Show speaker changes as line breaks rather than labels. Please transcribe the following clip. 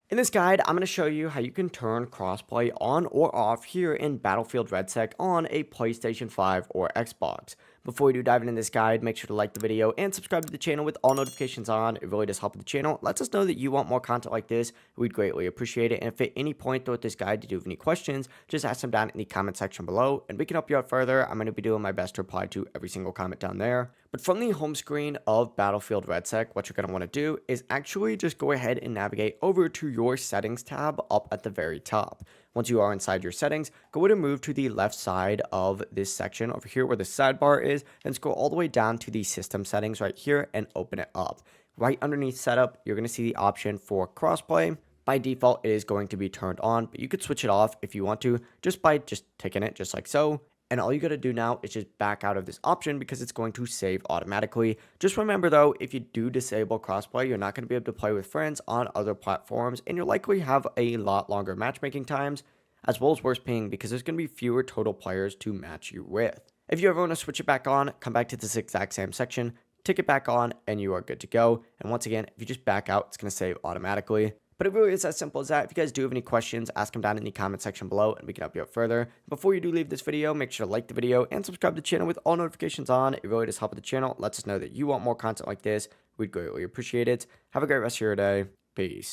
In this guide, I'm going to show you how you can turn crossplay on or off here in Battlefield RedSec on a PlayStation 5 or Xbox. Before we do dive into this guide, make sure to like the video and subscribe to the channel with all notifications on. It really does help with the channel. It lets us know that you want more content like this. We'd greatly appreciate it. And if at any point throughout this guide you do have any questions, just ask them down in the comment section below and we can help you out further. I'm going to be doing my best to reply to every single comment down there. But from the home screen of Battlefield RedSec, what you're going to want to do is actually just go ahead and navigate over to your settings tab up at the very top. Once you are inside your settings, go ahead and move to the left side of this section over here where the sidebar is, and scroll all the way down to the system settings right here and open it up. Right underneath setup, you're going to see the option for crossplay. By default, it is going to be turned on, but you could switch it off if you want to just by ticking it just like so. And all you got to do now is just back out of this option because it's going to save automatically. Just remember though, if you do disable crossplay, you're not going to be able to play with friends on other platforms, and you'll likely have a lot longer matchmaking times, as well as worse ping, because there's going to be fewer total players to match you with. If you ever want to switch it back on, come back to this exact same section, tick it back on, and you are good to go. And once again, if you just back out, it's going to save automatically. But it really is as simple as that. If you guys do have any questions, ask them down in the comment section below and we can help you out further. Before you do leave this video, make sure to like the video and subscribe to the channel with all notifications on. It really does help with the channel. It lets us know that you want more content like this. We'd greatly appreciate it. Have a great rest of your day. Peace.